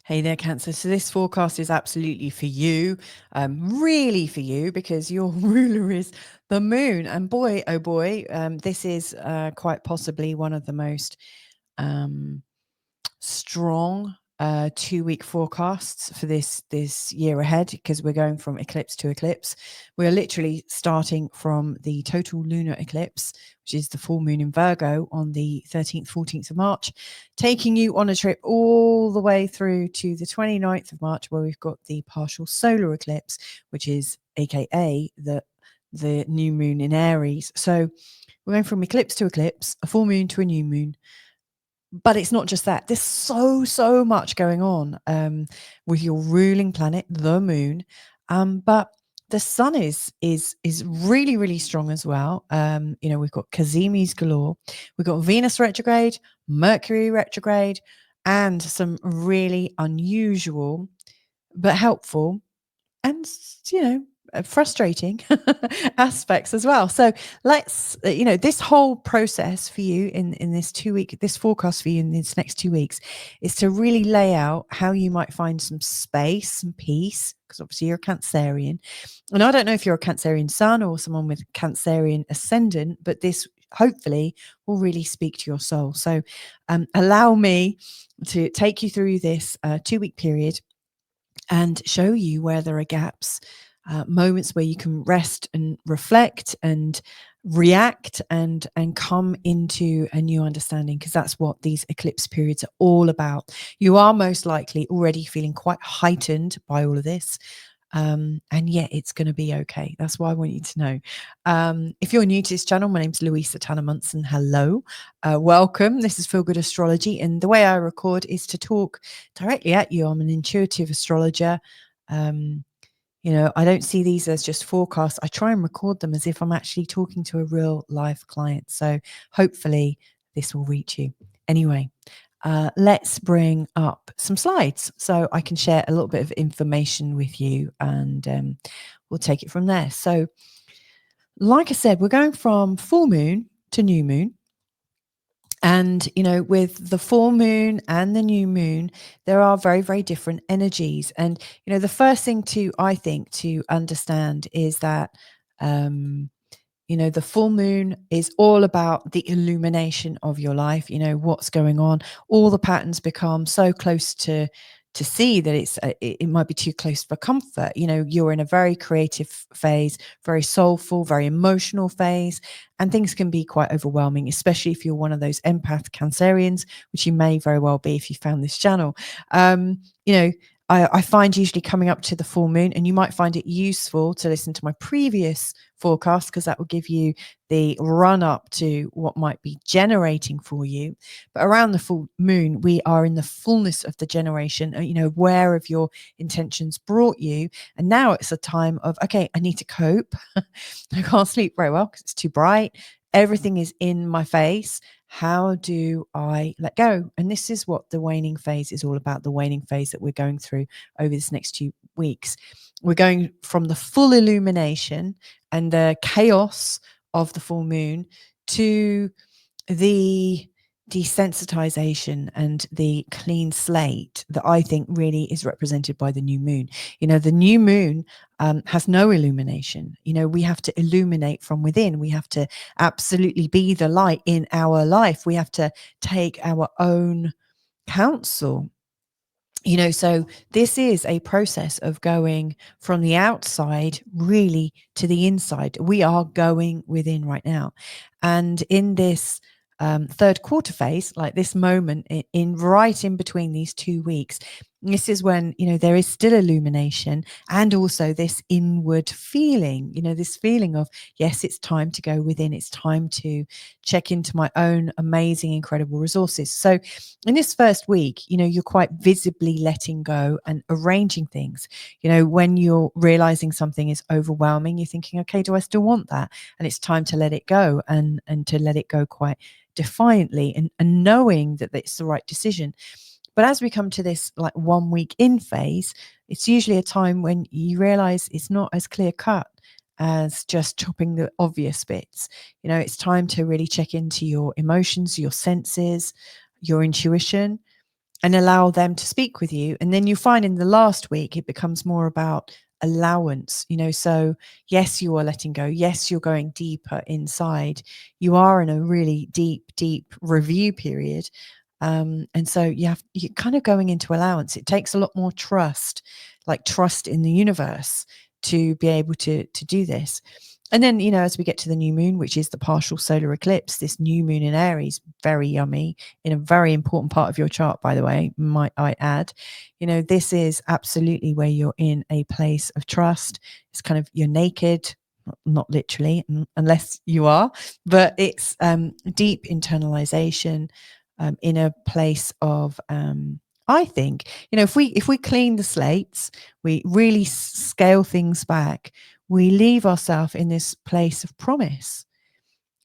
Hey there, Cancer. So this forecast is absolutely for you, really for you, because your ruler is the moon. And boy, oh boy, this is quite possibly one of the most strong 2-week forecasts for this year ahead, because we're going from eclipse to eclipse. We're literally starting from the total lunar eclipse, which is the full moon in Virgo on the 13th, 14th of March, taking you on a trip all the way through to the 29th of March, where we've got the partial solar eclipse, which is AKA the new moon in Aries. So we're going from eclipse to eclipse, a full moon to a new moon. But it's not just that. There's so much going on with your ruling planet, the moon. But the sun is really strong as well. We've got Cazimi's galore. We've got Venus retrograde, Mercury retrograde, and some really unusual but helpful and frustrating aspects as well. So let's this whole process for you in this 2-week, this forecast for you in this next 2 weeks, is to really lay out how you might find some space and peace, because obviously you're a Cancerian, and I don't know if you're a Cancerian sun or someone with Cancerian ascendant, but this hopefully will really speak to your soul. So allow me to take you through this 2-week period and show you where there are gaps, moments where you can rest and reflect and react and come into a new understanding, because that's what these eclipse periods are all about. You are most likely already feeling quite heightened by all of this. And yet it's going to be okay. That's why I want you to know. If you're new to this channel, my name's Louisa Tanner Munson. Hello, welcome. This is Feel Good Astrology, and the way I record is to talk directly at you. I'm an intuitive astrologer. I don't see these as just forecasts. I try and record them as if I'm actually talking to a real live client. So hopefully this will reach you. Anyway, let's bring up some slides so I can share a little bit of information with you, and we'll take it from there. So like I said, we're going from full moon to new moon. And, with the full moon and the new moon, there are very different energies. And, the first thing I think to understand is that, the full moon is all about the illumination of your life, what's going on. All the patterns become so close to see that it might be too close for comfort. You're in a very creative phase, very soulful, very emotional phase, and things can be quite overwhelming, especially if you're one of those empath Cancerians, which you may very well be if you found this channel. I find usually coming up to the full moon, and you might find it useful to listen to my previous forecast, because that will give you the run up to what might be generating for you. But around the full moon, we are in the fullness of the generation, aware of your intentions brought you. And now it's a time of, okay, I need to cope. I can't sleep very well because it's too bright. Everything is in my face. How do I let go? And this is what the waning phase is all about, the waning phase that we're going through over this next 2 weeks. We're going from the full illumination and the chaos of the full moon to the desensitization and the clean slate that I think really is represented by the new moon. The new moon has no illumination. We have to illuminate from within. We have to absolutely be the light in our life. We have to take our own counsel. So this is a process of going from the outside really to the inside. We are going within right now. And in this third quarter phase, like this moment in right in between these 2 weeks, this is when there is still illumination, and also this inward feeling, this feeling of, yes, it's time to go within, it's time to check into my own amazing, incredible resources. So in this first week, you're quite visibly letting go and arranging things. When you're realizing something is overwhelming, you're thinking, okay, do I still want that? And it's time to let it go, and to let it go quite defiantly, and knowing that it's the right decision. But as we come to this like 1 week in phase, it's usually a time when you realize it's not as clear cut as just chopping the obvious bits. It's time to really check into your emotions, your senses, your intuition, and allow them to speak with you. And then you find in the last week, it becomes more about allowance, so yes, you are letting go. Yes, you're going deeper inside. You are in a really deep review period. And so you're kind of going into allowance. It takes a lot more trust, like trust in the universe, to be able to do this. And then, as we get to the new moon, which is the partial solar eclipse, this new moon in Aries, very yummy, in a very important part of your chart, by the way, might I add. This is absolutely where you're in a place of trust. It's kind of, you're naked, not literally, unless you are, but it's deep internalization, in a place of, I think, if we clean the slates, we really scale things back, we leave ourselves in this place of promise,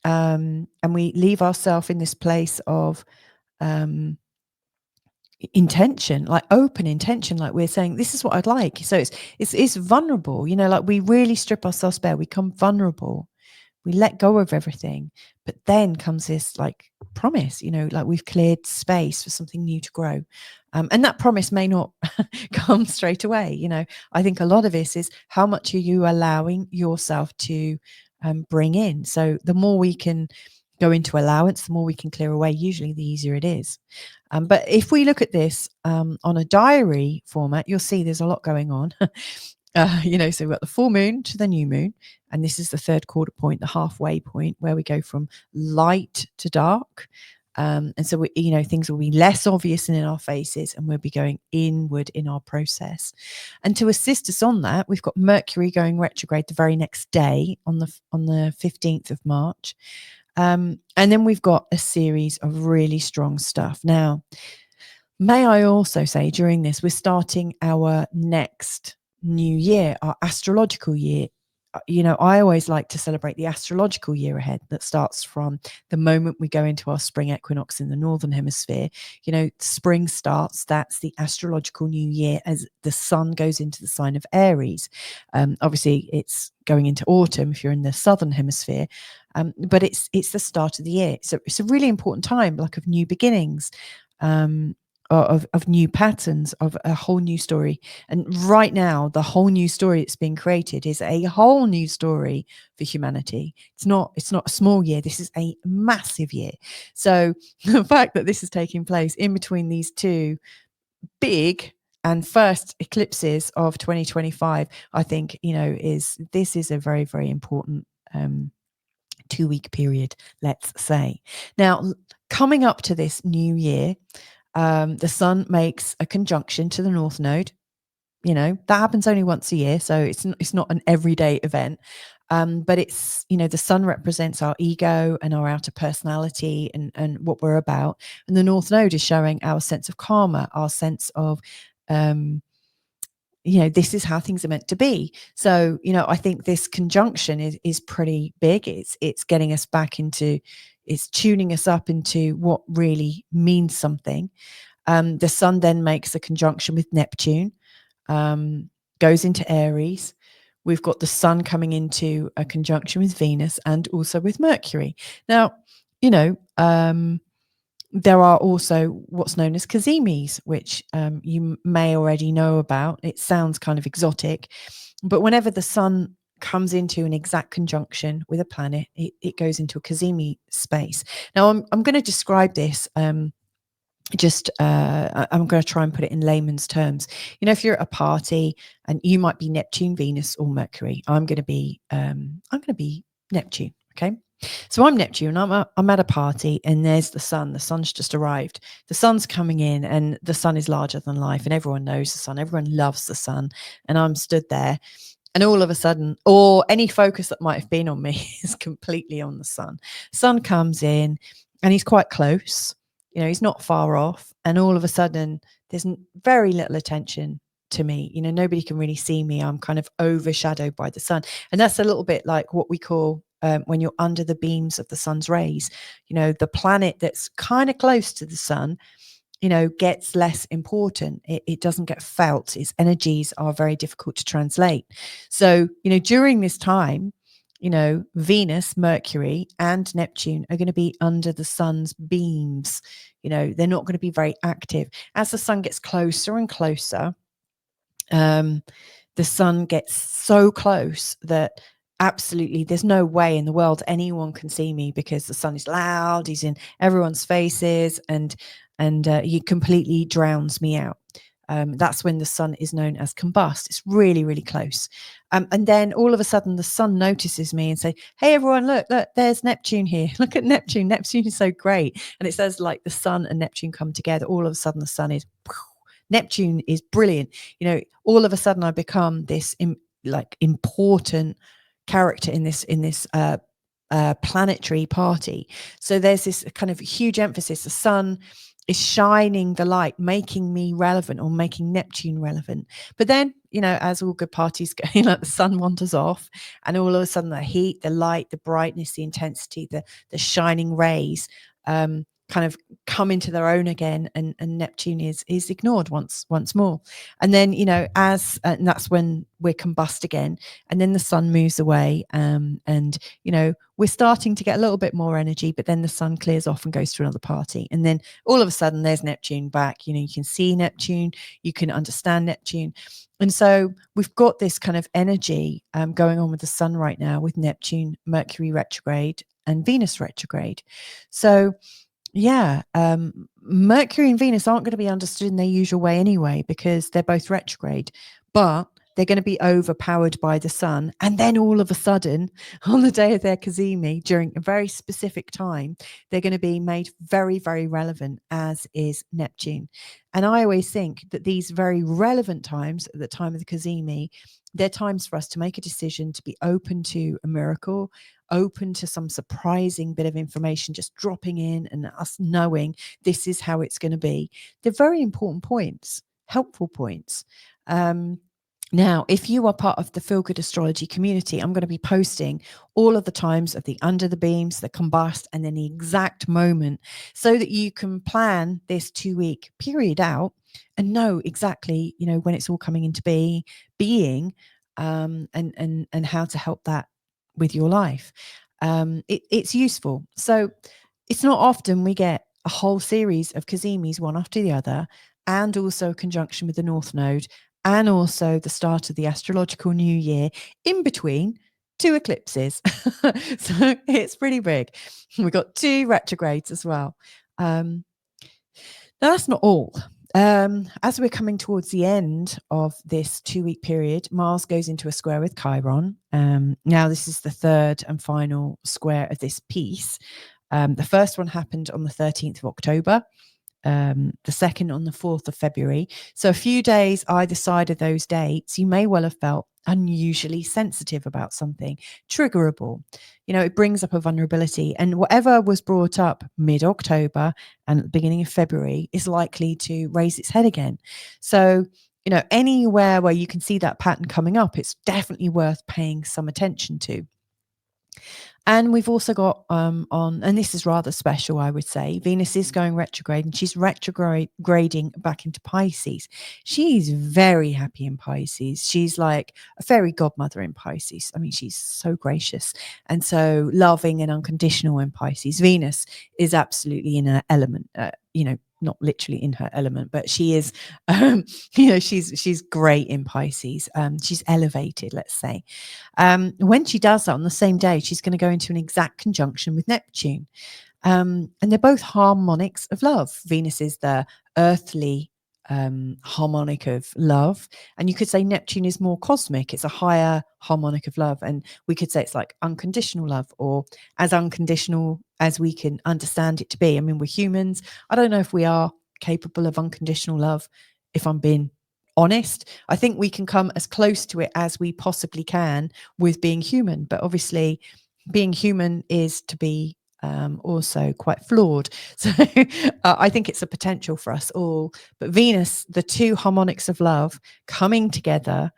and we leave ourselves in this place of intention, like open intention, like we're saying, this is what I'd like. So it's vulnerable, like we really strip ourselves bare, we become vulnerable, we let go of everything. But then comes this like promise, like we've cleared space for something new to grow. And that promise may not come straight away. I think a lot of this is, how much are you allowing yourself to bring in? So the more we can go into allowance, the more we can clear away, usually the easier it is. But if we look at this on a diary format, you'll see there's a lot going on. So we've got the full moon to the new moon, and this is the third quarter point, the halfway point, where we go from light to dark. And so things will be less obvious and in our faces, and we'll be going inward in our process. And to assist us on that, we've got Mercury going retrograde the very next day on the 15th of March. And then we've got a series of really strong stuff. Now, may I also say, during this, we're starting our next new year, our astrological year. I always like to celebrate the astrological year ahead, that starts from the moment we go into our spring equinox in the northern hemisphere. Spring starts, that's the astrological new year, as the sun goes into the sign of Aries. Obviously it's going into autumn if you're in the southern hemisphere, but it's the start of the year. So it's a really important time, like of new beginnings, of new patterns, of a whole new story. And right now, the whole new story that's being created is a whole new story for humanity. It's not a small year. This is a massive year. So the fact that this is taking place in between these two big and first eclipses of 2025, I think, is a very, very important 2-week period, let's say. Now, coming up to this new year, the sun makes a conjunction to the North Node. That happens only once a year, so it's not an everyday event. But it's, the sun represents our ego and our outer personality and what we're about. And the North Node is showing our sense of karma, our sense of, this is how things are meant to be. So, I think this conjunction is pretty big. It's getting us back into, it's tuning us up into what really means something. The sun then makes a conjunction with Neptune, goes into Aries. We've got the sun coming into a conjunction with Venus and also with Mercury. Now, there are also what's known as Cazimis, which you may already know about. It sounds kind of exotic, but whenever the sun comes into an exact conjunction with a planet, it goes into a Cazimi space. Now, I'm going to describe this. I'm going to try and put it in layman's terms. If you're at a party and you might be Neptune, Venus, or Mercury, I'm going to be Neptune. Okay. So I'm Neptune. I'm at a party, and there's the sun. The sun's just arrived. The sun's coming in, and the sun is larger than life, and everyone knows the sun. Everyone loves the sun, and I'm stood there, and all of a sudden, or any focus that might have been on me is completely on the sun. Sun comes in, and he's quite close. He's not far off, and all of a sudden, there's very little attention to me. Nobody can really see me. I'm kind of overshadowed by the sun, and that's a little bit like what we call, when you're under the beams of the sun's rays, the planet that's kind of close to the sun, gets less important. It doesn't get felt. Its energies are very difficult to translate. So, during this time, Venus, Mercury, and Neptune are going to be under the sun's beams. They're not going to be very active. As the sun gets closer and closer, the sun gets so close that absolutely there's no way in the world anyone can see me, because the sun is loud, he's in everyone's faces, and he completely drowns me out. That's when the sun is known as combust. It's really, really close. And then all of a sudden the sun notices me and say, hey, everyone, look, there's Neptune here. Look at Neptune. Neptune is so great. And it says, like, the sun and Neptune come together. All of a sudden the sun is, Neptune is brilliant. All of a sudden I become this important character in this planetary party. So there's this kind of huge emphasis. The sun is shining the light, making me relevant, or making Neptune relevant. But then, as all good parties go, the sun wanders off, and all of a sudden the heat, the light, the brightness, the intensity, the shining rays kind of come into their own again, and Neptune is ignored once more. And then, and that's when we're combust again, and then the sun moves away, and we're starting to get a little bit more energy, but then the sun clears off and goes to another party, and then all of a sudden there's Neptune back. You can see Neptune, you can understand Neptune. And so we've got this kind of energy going on with the sun right now, with Neptune, Mercury retrograde, and Venus retrograde. So Mercury and Venus aren't going to be understood in their usual way anyway, because they're both retrograde, but they're going to be overpowered by the sun. And then all of a sudden, on the day of their Cazimi, during a very specific time, they're going to be made very, very relevant, as is Neptune. And I always think that these very relevant times, at the time of the Cazimi, they're times for us to make a decision, to be open to a miracle, open to some surprising bit of information just dropping in, and us knowing this is how it's going to be. They're very important points, helpful points. Now, if you are part of the Feel Good Astrology community, I'm going to be posting all of the times of the under the beams, the combust, and then the exact moment, so that you can plan this 2-week period out and know exactly, when it's all coming into being, and how to help that with your life. It's useful. So it's not often we get a whole series of Cazimis, one after the other, and also a conjunction with the North Node, and also the start of the astrological new year in between 2 eclipses. So it's pretty big. We've got 2 retrogrades as well. Now, that's not all. As we're coming towards the end of this 2-week period, Mars goes into a square with Chiron. Now, this is the 3rd and final square of this piece. The first one happened on the 13th of October. The second on the 4th of February. So a few days either side of those dates, you may well have felt unusually sensitive about something, triggerable. It brings up a vulnerability, and whatever was brought up mid-October and at the beginning of February is likely to raise its head again. So, anywhere where you can see that pattern coming up, it's definitely worth paying some attention to. And we've also got and this is rather special, I would say, Venus is going retrograde, and she's retrograding back into Pisces. She's very happy in Pisces. She's like a fairy godmother in Pisces. I mean, she's so gracious and so loving and unconditional in Pisces. Venus is absolutely in her element, not literally in her element, but she is, she's great in Pisces. She's elevated, let's say. When she does that on the same day, she's going to go into an exact conjunction with Neptune. And they're both harmonics of love. Venus is the earthly harmonic of love, and you could say Neptune is more cosmic. It's a higher harmonic of love, and we could say it's like unconditional love, or as unconditional as we can understand it to be. I mean, we're humans. I don't know if we are capable of unconditional love, if I'm being honest. I think we can come as close to it as we possibly can with being human, but obviously being human is to be also quite flawed. So I think it's a potential for us all. But Venus, the 2 harmonics of love coming together,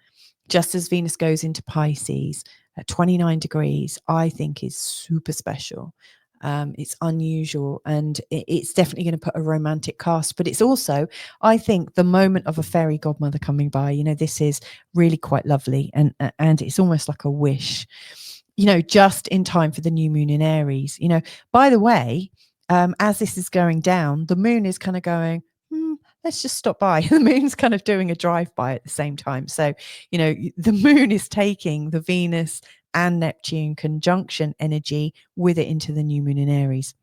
just as Venus goes into Pisces at 29 degrees, I think is super special. It's unusual, and it's definitely going to put a romantic cast, but it's also, I think, the moment of a fairy godmother coming by. This is really quite lovely, and it's almost like a wish. just in time for the new moon in Aries. By the way, as this is going down, the moon is kind of going, let's just stop by. The moon's kind of doing a drive-by at the same time. So, the moon is taking the Venus and Neptune conjunction energy with it into the new moon in Aries.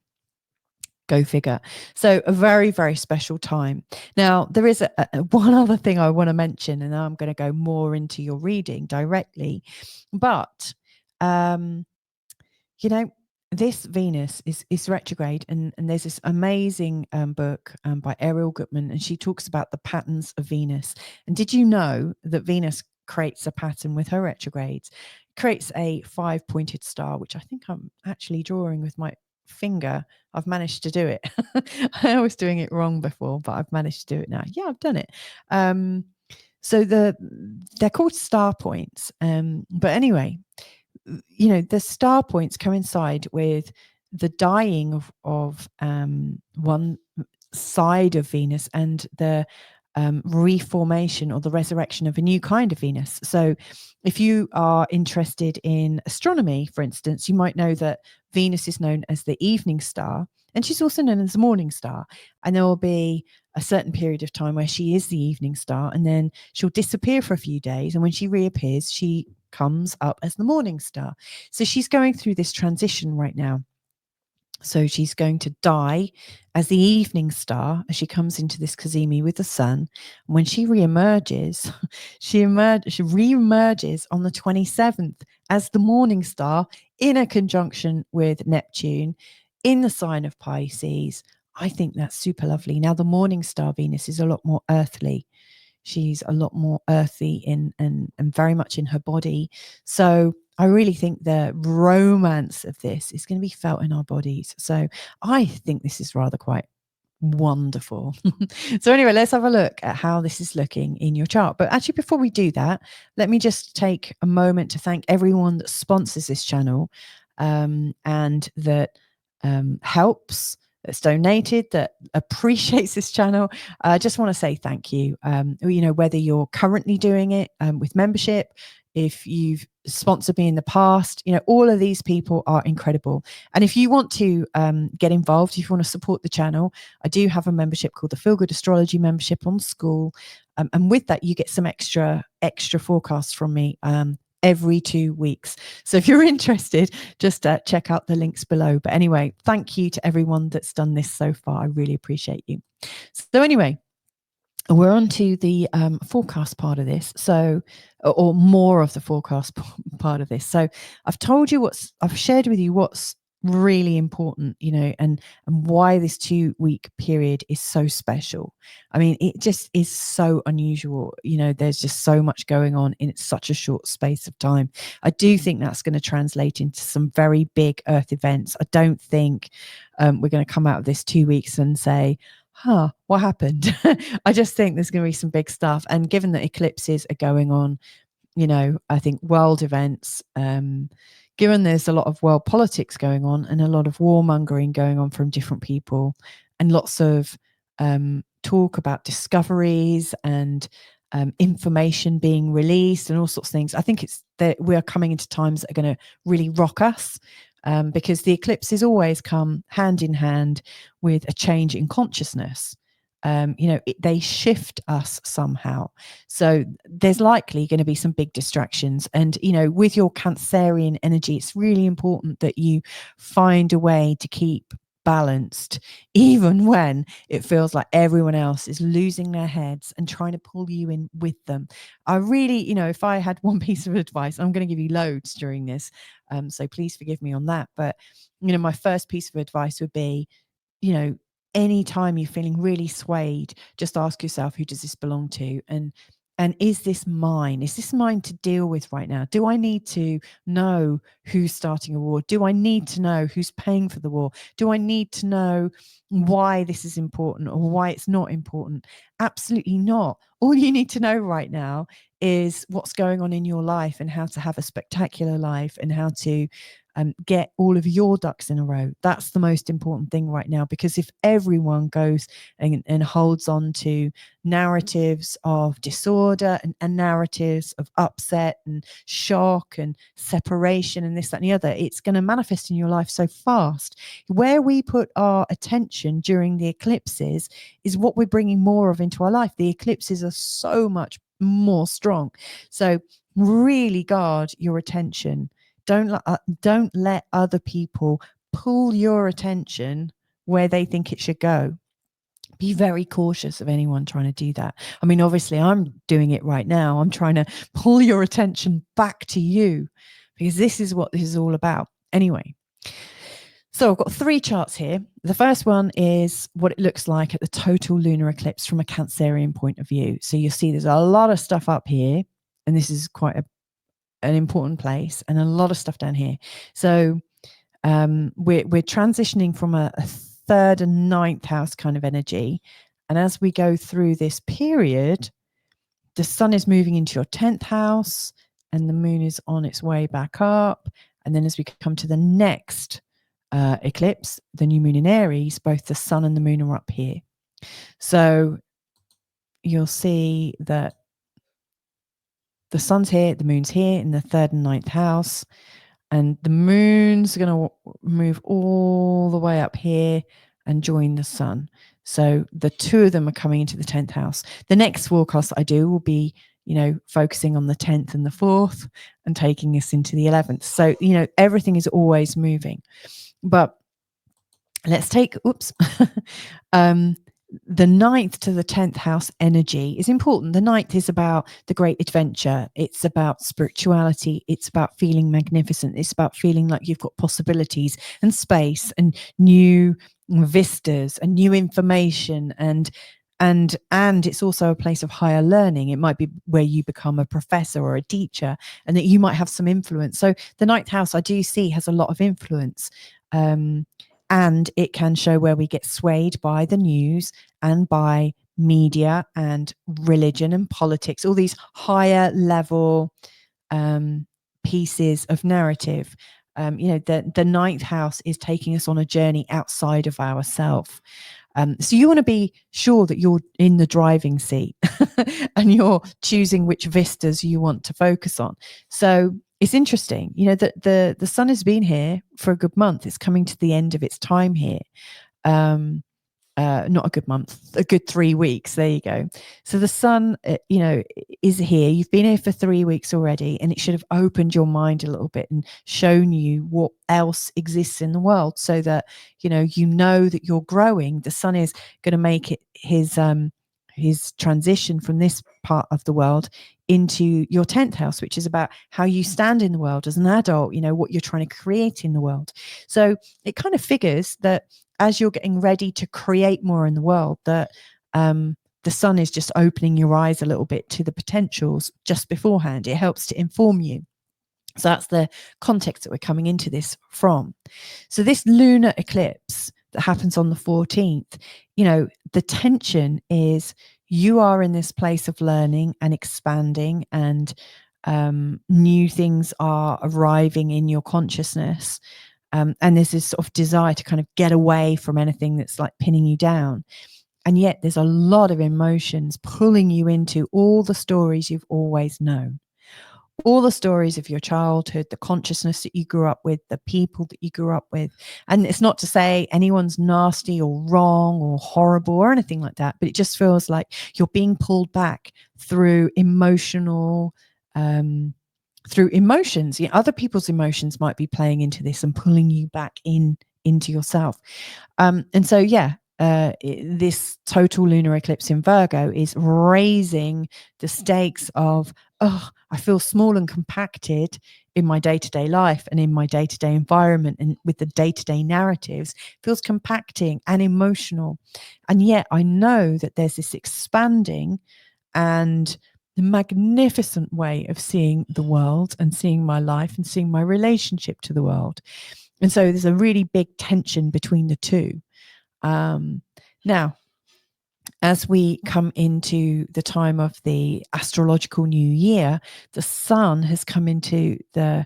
Go figure. So a very, very special time. Now, there is one other thing I want to mention, and I'm going to go more into your reading directly. But, this Venus is retrograde, and there's this amazing book by Ariel Gutman, and she talks about the patterns of Venus. And did you know that Venus creates a pattern with her retrogrades? Creates a 5-pointed star, which I think I'm actually drawing with my finger. I've managed to do it. I was doing it wrong before, but I've managed to do it now. Yeah, I've done it. So they're called star points. But anyway, the star points coincide with the dying of one side of Venus and the reformation or the resurrection of a new kind of Venus. So if you are interested in astronomy, for instance, you might know that Venus is known as the evening star, and she's also known as the morning star. And there will be a certain period of time where she is the evening star, and then she'll disappear for a few days. And when she reappears, she comes up as the morning star. So she's going through this transition right now. So she's going to die as the evening star as she comes into this Cazimi with the sun. And when she reemerges, she reemerges on the 27th as the morning star in a conjunction with Neptune in the sign of Pisces. I think that's super lovely. Now, the morning star Venus is a lot more earthly. She's a lot more earthy and very much in her body. So I really think the romance of this is going to be felt in our bodies. So I think this is rather quite wonderful. So anyway, let's have a look at how this is looking in your chart. But actually, before we do that, let me just take a moment to thank everyone that sponsors this channel and that helps, that's donated, that appreciates this channel. I just want to say thank you. Whether you're currently doing it with membership, if you've sponsored me in the past, all of these people are incredible. And if you want to get involved, if you want to support the channel, I do have a membership called the Feel Good Astrology membership on School. And with that, you get some extra forecasts from me every 2 weeks. So if you're interested, just check out the links below. But anyway, thank you to everyone that's done this so far. I really appreciate you. So anyway, we're on to the forecast part of this, or more of the forecast part of this. So I've shared with you what's really important, and why this 2-week period is so special. I mean, it just is so unusual. There's just so much going on in such a short space of time. I do think that's going to translate into some very big earth events. I don't think we're going to come out of this 2 weeks and say, what happened? I just think there's going to be some big stuff. And given that eclipses are going on, I think world events, given there's a lot of world politics going on and a lot of warmongering going on from different people, and lots of talk about discoveries and information being released and all sorts of things, I think it's that we are coming into times that are going to really rock us. Because the eclipses always come hand in hand with a change in consciousness. They shift us somehow. So there's likely going to be some big distractions. And, with your Cancerian energy, it's really important that you find a way to keep balanced, even when it feels like everyone else is losing their heads and trying to pull you in with them. I really, if I had one piece of advice, I'm going to give you loads during this, so please forgive me on that. But my first piece of advice would be, anytime you're feeling really swayed, just ask yourself, who does this belong to? And is this mine? Is this mine to deal with right now? Do I need to know who's starting a war? Do I need to know who's paying for the war? Do I need to know why this is important or why it's not important? Absolutely not. All you need to know right now is what's going on in your life and how to have a spectacular life and how to get all of your ducks in a row. That's the most important thing right now, because if everyone goes and holds on to narratives of disorder and narratives of upset and shock and separation and this, that, and the other, it's going to manifest in your life so fast. Where we put our attention during the eclipses is what we're bringing more of into our life. The eclipses are so much more strong. So really guard your attention. Don't let other people pull your attention where they think it should go. Be very cautious of anyone trying to do that. I mean, obviously, I'm doing it right now. I'm trying to pull your attention back to you, because this is what this is all about. Anyway, so I've got 3 charts here. The first one is what it looks like at the total lunar eclipse from a Cancerian point of view. So you'll see there's a lot of stuff up here, and this is quite an important place, and a lot of stuff down here. So we're transitioning from a 3rd and 9th house kind of energy. And as we go through this period, the sun is moving into your 10th house and the moon is on its way back up. And then as we come to the next eclipse, the new moon in Aries, both the sun and the moon are up here. So you'll see that the sun's here, the moon's here in the 3rd and 9th house, and the moon's going to move all the way up here and join the sun. So the 2 of them are coming into the 10th house. The next forecast that I do will be, focusing on the 10th and the 4th and taking us into the 11th. So, everything is always moving. But let's take, the 9th to the 10th house energy is important. The 9th is about the great adventure. It's about spirituality. It's about feeling magnificent. It's about feeling like you've got possibilities and space and new vistas and new information. And it's also a place of higher learning. It might be where you become a professor or a teacher and that you might have some influence. So the 9th house I do see has a lot of influence. And it can show where we get swayed by the news and by media and religion and politics, all these higher level pieces of narrative. The 9th house is taking us on a journey outside of ourselves. So you want to be sure that you're in the driving seat and you're choosing which vistas you want to focus on. So it's interesting, that the sun has been here for a good month. It's coming to the end of its time here. Not a good month, a good 3 weeks. There you go. So the sun, is here. You've been here for 3 weeks already, and it should have opened your mind a little bit and shown you what else exists in the world, so that you know that you're growing. The sun is going to make it his transition from this part of the world into your 10th house, which is about how you stand in the world as an adult, what you're trying to create in the world. So it kind of figures that as you're getting ready to create more in the world, that the sun is just opening your eyes a little bit to the potentials just beforehand. It helps to inform you. So that's the context that we're coming into this from. So this lunar eclipse that happens on the 14th, the tension is you are in this place of learning and expanding, and new things are arriving in your consciousness. And there's this sort of desire to kind of get away from anything that's like pinning you down. And yet there's a lot of emotions pulling you into all the stories you've always known. All the stories of your childhood, the consciousness that you grew up with, the people that you grew up with. And it's not to say anyone's nasty or wrong or horrible or anything like that, but it just feels like you're being pulled back through emotional, through emotions. Other people's emotions might be playing into this and pulling you back into yourself. And so, this total lunar eclipse in Virgo is raising the stakes of, I feel small and compacted in my day-to-day life and in my day-to-day environment, and with the day-to-day narratives, feels compacting and emotional. And yet I know that there's this expanding and the magnificent way of seeing the world and seeing my life and seeing my relationship to the world. And so there's a really big tension between the two. Now, as we come into the time of the astrological new year, the sun has come into the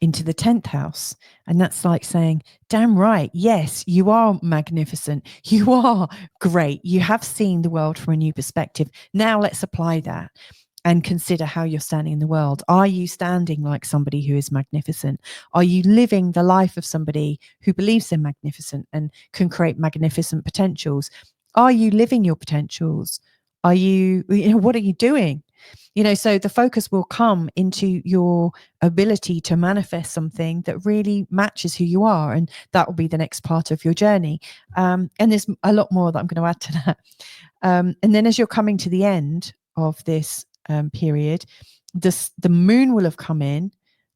10th house. And that's like saying, damn right, yes, you are magnificent. You are great. You have seen the world from a new perspective. Now let's apply that and consider how you're standing in the world. Are you standing like somebody who is magnificent? Are you living the life of somebody who believes they're magnificent and can create magnificent potentials? Are you living your potentials? Are you, what are you doing? So the focus will come into your ability to manifest something that really matches who you are. And that will be the next part of your journey. And there's a lot more that I'm going to add to that. And then as you're coming to the end of this period, the moon will have come in.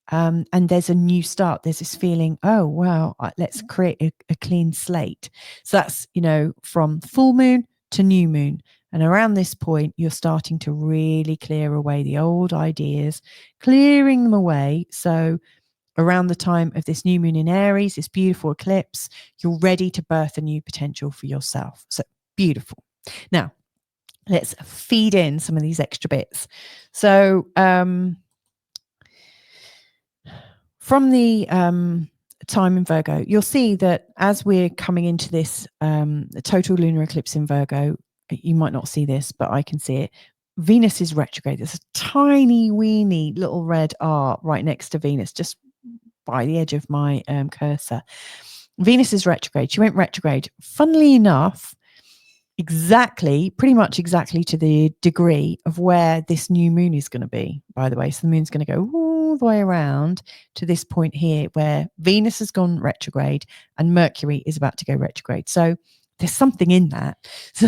And there's a new start. There's this feeling, oh, wow, let's create a clean slate. So that's, from full moon to new moon. And around this point, you're starting to really clear away the old ideas, clearing them away. So around the time of this new moon in Aries, this beautiful eclipse, you're ready to birth a new potential for yourself. So beautiful. Now, let's feed in some of these extra bits. So from the time in Virgo, you'll see that as we're coming into this total lunar eclipse in Virgo, you might not see this, but I can see it. Venus is retrograde. There's a tiny, weeny little red R right next to Venus, just by the edge of my cursor. Venus is retrograde. She went retrograde, funnily enough, pretty much exactly to the degree of where this new moon is going to be, by the way. So the moon's going to go all the way around to this point here where Venus has gone retrograde and Mercury is about to go retrograde. So there's something in that. So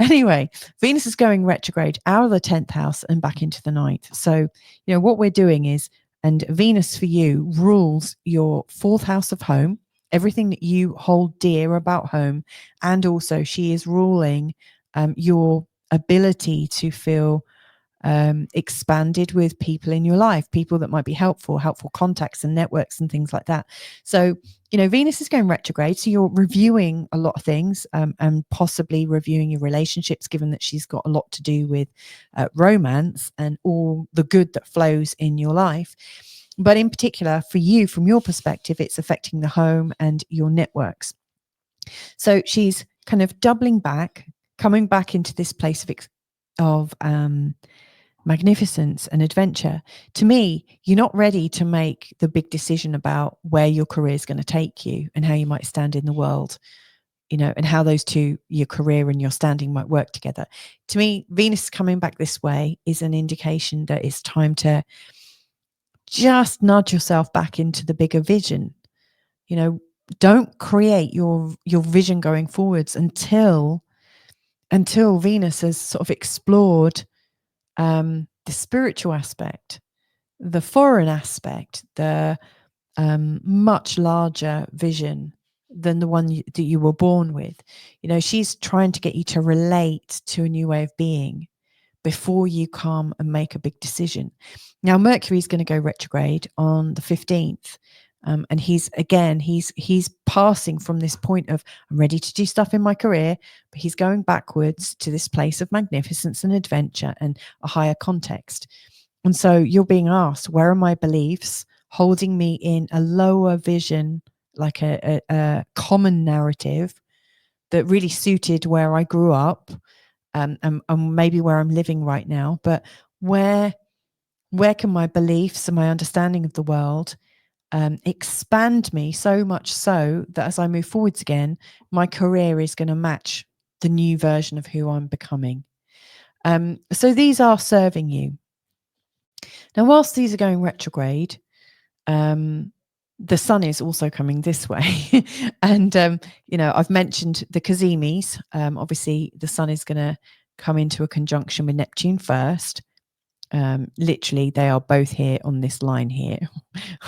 anyway, Venus is going retrograde out of the 10th house and back into the 9th. So, what we're doing is, and Venus for you rules your 4th house of home, everything that you hold dear about home. And also she is ruling your ability to feel expanded with people in your life, people that might be helpful contacts and networks and things like that. So, Venus is going retrograde. So you're reviewing a lot of things and possibly reviewing your relationships, given that she's got a lot to do with romance and all the good that flows in your life. But in particular, for you, from your perspective, it's affecting the home and your networks. So she's kind of doubling back, coming back into this place of magnificence and adventure. To me, you're not ready to make the big decision about where your career is going to take you and how you might stand in the world, and how those two, your career and your standing, might work together. To me, Venus coming back this way is an indication that it's time to just nudge yourself back into the bigger vision. Don't create your vision going forwards until Venus has sort of explored the spiritual aspect, the foreign aspect, the much larger vision than the one that you were born with. She's trying to get you to relate to a new way of being before you come and make a big decision. Now, Mercury is going to go retrograde on the 15th. And he's passing from this point of, I'm ready to do stuff in my career, but he's going backwards to this place of magnificence and adventure and a higher context. And so you're being asked, where are my beliefs holding me in a lower vision, like a common narrative that really suited where I grew up, and maybe where I'm living right now, but where can my beliefs and my understanding of the world expand me so much so that as I move forwards again, my career is going to match the new version of who I'm becoming. So these are serving you. Now, whilst these are going retrograde, the sun is also coming this way. And, I've mentioned the Cazimis. Obviously, the sun is going to come into a conjunction with Neptune first. Literally, they are both here on this line here.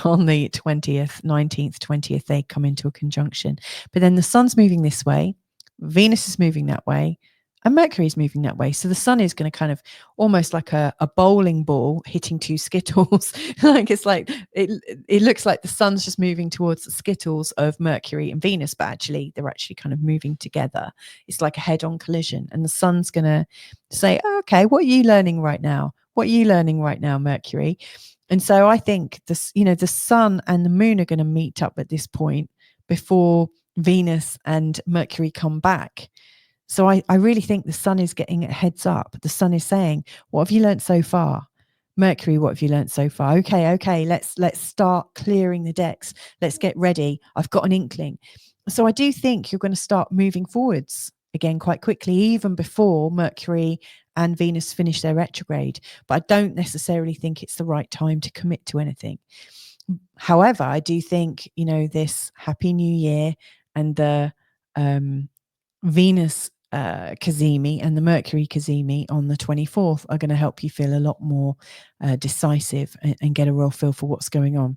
On the 20th, 19th, 20th, they come into a conjunction. But then the sun's moving this way. Venus is moving that way. And Mercury is moving that way. So the sun is going to kind of almost like a bowling ball hitting two skittles. Like it's like it looks like the sun's just moving towards the skittles of Mercury and Venus, but actually they're actually kind of moving together. It's like a head-on collision. And the sun's going to say, oh, okay, what are you learning right now? What are you learning right now, Mercury? And so I think this, the sun and the moon are going to meet up at this point before Venus and Mercury come back. So I really think the sun is getting a heads up. The sun is saying, what have you learned so far? Mercury, what have you learned so far? Okay, let's start clearing the decks. Let's get ready. I've got an inkling. So I do think you're going to start moving forwards again quite quickly, even before Mercury and Venus finish their retrograde. But I don't necessarily think it's the right time to commit to anything. However, I do think, this Happy New Year and the Venus Cazimi and the Mercury Cazimi on the 24th are going to help you feel a lot more decisive and get a real feel for what's going on.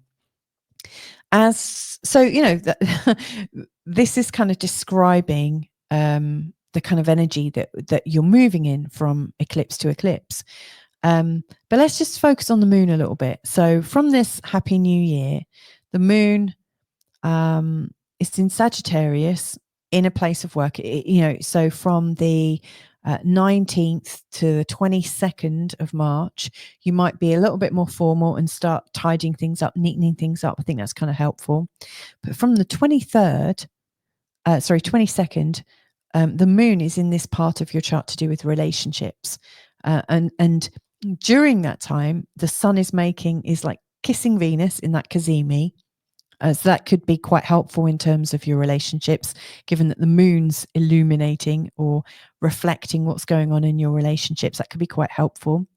This is kind of describing the kind of energy that you're moving in from eclipse to eclipse. But let's just focus on the moon a little bit. So from this Happy New Year, the moon is in Sagittarius in a place of work, so from the 19th to the 22nd of March, you might be a little bit more formal and start tidying things up, neatening things up. I think that's kind of helpful. But from the 22nd, the moon is in this part of your chart to do with relationships. And during that time, the sun is like kissing Venus in that Cazimi. So that could be quite helpful in terms of your relationships, given that the moon's illuminating or reflecting what's going on in your relationships. That could be quite helpful.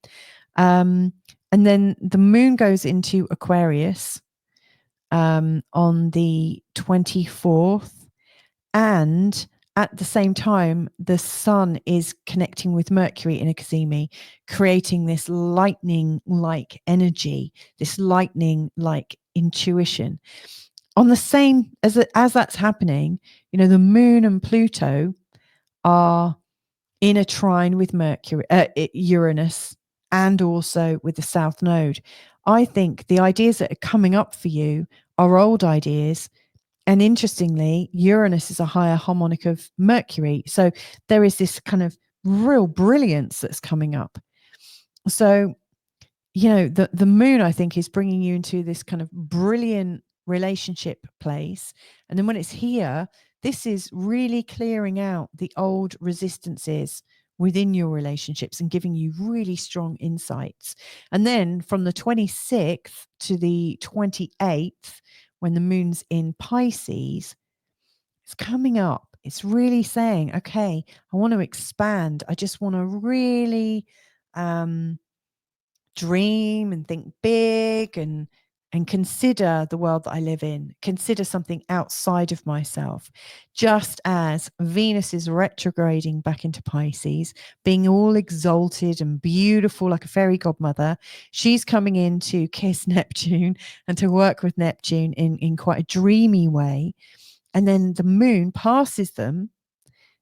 And then the moon goes into Aquarius on the 24th. And at the same time, the sun is connecting with Mercury in a Cazimi, creating this lightning-like energy, this lightning-like intuition. On the same as that's happening, the moon and Pluto are in a trine with Mercury, Uranus, and also with the South Node. I think the ideas that are coming up for you are old ideas. And interestingly, Uranus is a higher harmonic of Mercury. So there is this kind of real brilliance that's coming up. So, the moon, I think, is bringing you into this kind of brilliant relationship place. And then when it's here, this is really clearing out the old resistances within your relationships and giving you really strong insights. And then from the 26th to the 28th, when the moon's in Pisces, it's coming up. It's really saying, okay, I want to expand. I just want to really dream and think big and consider the world that I live in, consider something outside of myself. Just as Venus is retrograding back into Pisces, being all exalted and beautiful like a fairy godmother, she's coming in to kiss Neptune and to work with Neptune in quite a dreamy way. And then the moon passes them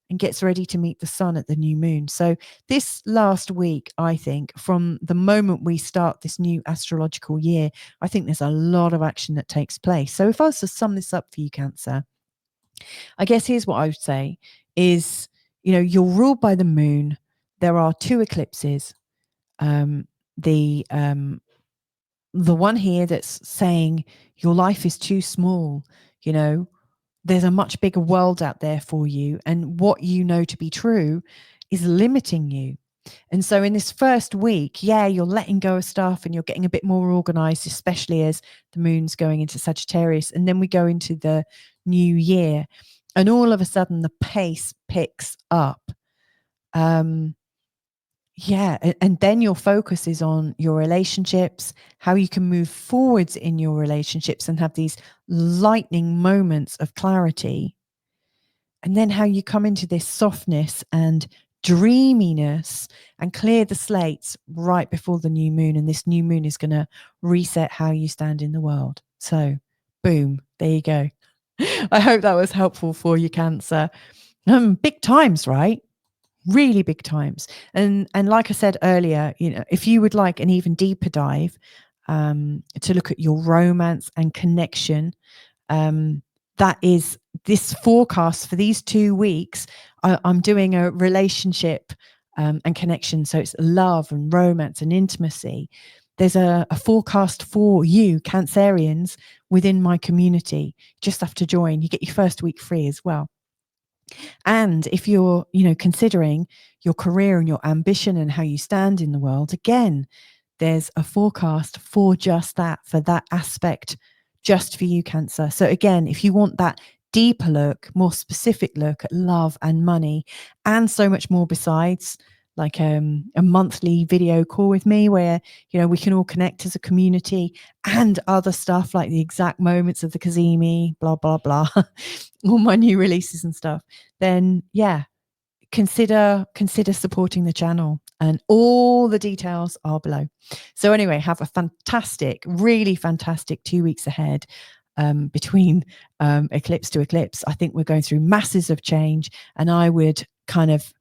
and gets ready to meet the sun at the new moon. So this last week, I think, from the moment we start this new astrological year, I think there's a lot of action that takes place. So if I was to sum this up for you, Cancer, I guess here's what I would say is, you're ruled by the moon. There are two eclipses. The one here that's saying your life is too small, there's a much bigger world out there for you. And what you know to be true is limiting you. And so in this first week, you're letting go of stuff and you're getting a bit more organized, especially as the moon's going into Sagittarius. And then we go into the new year and all of a sudden the pace picks up. And then your focus is on your relationships, how you can move forwards in your relationships and have these lightning moments of clarity. And then how you come into this softness and dreaminess and clear the slates right before the new moon. And this new moon is going to reset how you stand in the world. So, boom, there you go. I hope that was helpful for you, Cancer. Big times, right? really big times. And like I said earlier, you know, if you would like an even deeper dive to look at your romance and connection, that is this forecast for these 2 weeks. I'm doing a relationship and connection, so it's love and romance and intimacy. There's a forecast for you Cancerians within my community. Just have to join. You get your first week free as well. And if you're, you know, considering your career and your ambition and how you stand in the world, again, there's a forecast for just that, for that aspect, just for you, Cancer. So again, if you want that deeper look, more specific look at love and money and so much more besides, like a monthly video call with me where, you know, we can all connect as a community, and other stuff like the exact moments of the Cazimi, blah, blah, blah, all my new releases and stuff, then yeah, consider supporting the channel, and all the details are below. So anyway, have a fantastic, really fantastic 2 weeks ahead. Between eclipse to eclipse, I think we're going through masses of change, and I would kind of,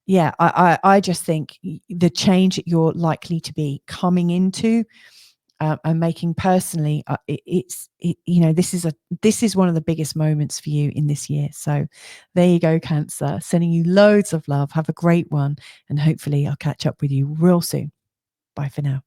yeah, I just think the change that you're likely to be coming into and making personally, you know, this is one of the biggest moments for you in this year. So there you go, Cancer. Sending you loads of love. Have a great one, and hopefully I'll catch up with you real soon. Bye for now.